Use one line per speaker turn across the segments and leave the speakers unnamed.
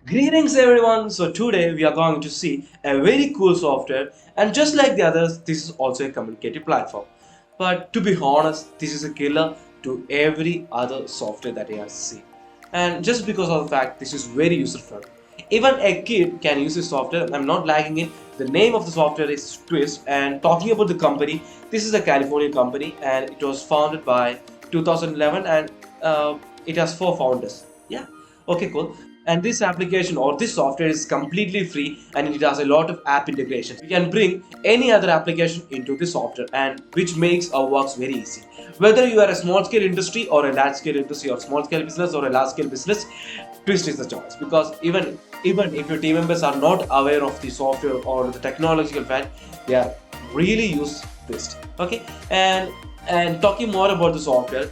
Greetings everyone. So today we are going to see a very cool software, and just like the others, this is also a communicative platform. But to be honest, this is a killer to every other software that you have seen. And just because of the fact this is very user friendly. Even a kid can use this software. I'm not lagging it. The name of the software is Twist, and talking about the company, this is a Californian company and it was founded by 2011, and it has four founders. Yeah. Okay, cool. And this application or this software is completely free and it has a lot of app integrations. You can bring any other application into the software, and which makes our works very easy. Whether you are a small scale industry or a large scale industry, or small scale business or a large scale business, Twist is the choice, because even if your team members are not aware of the software or the technological fact, they are really use Twist. Okay, and talking more about the software,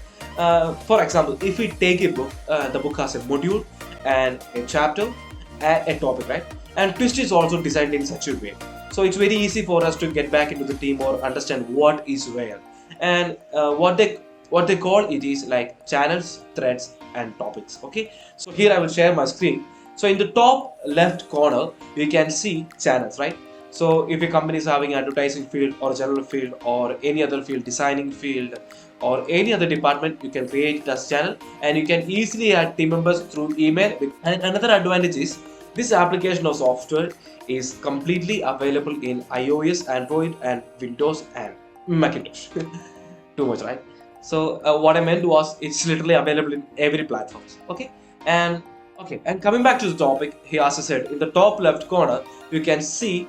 for example, if we take a book, the book has a module and a chapter and a topic, right? And Twist is also designed in such a way, so it's very easy for us to get back into the team or understand what is where. And what they call it is like channels, threads, and topics. Okay, so here I will share my screen. So in the top left corner, you can see channels, right? So if a company is having advertising field or general field or any other field, designing field or any other department, you can create it as channel, and you can easily add team members through email. And another advantage is this application or software is completely available in iOS, Android, and Windows and Macintosh. Too much, right? So what I meant was it's literally available in every platform. Okay, and and coming back to the topic, here as I said, in the top left corner you can see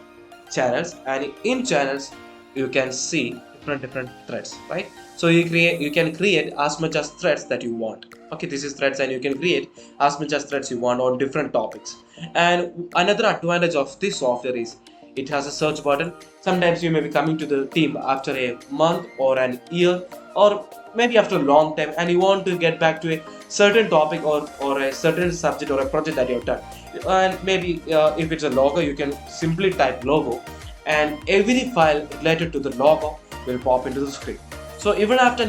channels, and in channels you can see different threads, right? So you can create as much as threads that you want. Okay, this is threads, and you can create as much as threads you want on different topics. And another advantage of this software is it has a search button. Sometimes you may be coming to the team after a month or an year, or maybe after a long time, and you want to get back to a certain topic or a certain subject or a project that you have done. And maybe if it's a logo, you can simply type logo, and every file related to the logo will pop into the screen. So even after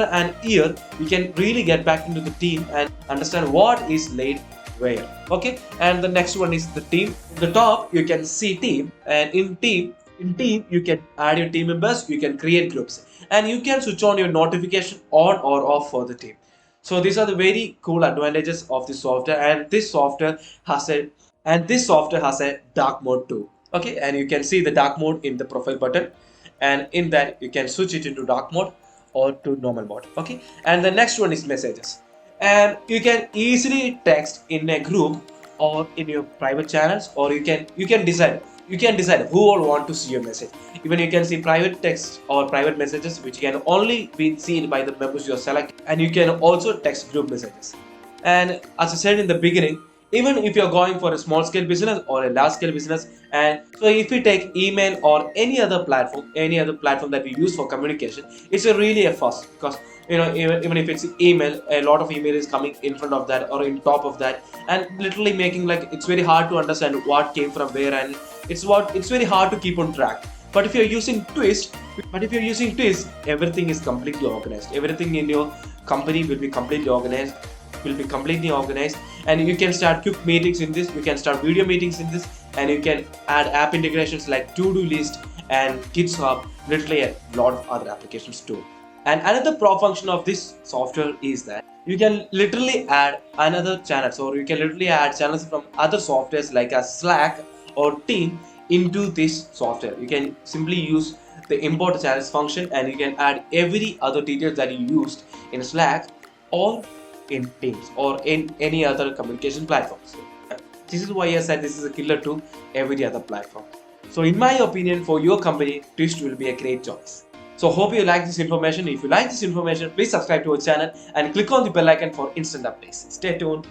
an year, we can really get back into the team and understand what is laid where. Okay, and the next one is the team. In the top you can see team, and in team you can add your team members, you can create groups, and you can switch on your notification on or off for the team. So these are the very cool advantages of this software, and this software has a dark mode too. Okay, and you can see the dark mode in the profile button, and in that you can switch it into dark mode or to normal mode. Okay, and the next one is messages, and you can easily text in a group or in your private channels, or you can decide who all want to see your message. Even you can see private text or private messages which can only be seen by the members you are selecting, and you can also text group messages. And as I said in the beginning, even if you're going for a small scale business or a large scale business, and so if we take email or any other platform that we use for communication, it's a really a fuss, because even if it's email, a lot of email is coming in front of that or in top of that, and literally making like it's very hard to understand what came from where, and it's very hard to keep on track. But if you're using twist everything is completely organized. Everything in your company will be completely organized, and you can start quick meetings in this, you can start video meetings in this, and you can add app integrations like to-do list and GitHub, literally a lot of other applications too. And another pro function of this software is that you can literally add another channels, or you can literally add channels from other softwares like a Slack or Team into this software. You can simply use the import channels function, and you can add every other details that you used in Slack or in Teams or in any other communication platforms. This is why I said this is a killer to every other platform. So in my opinion, for your company, Twist will be a great choice. So hope you like this information. If you like this information, please subscribe to our channel and click on the bell icon for instant updates. Stay tuned.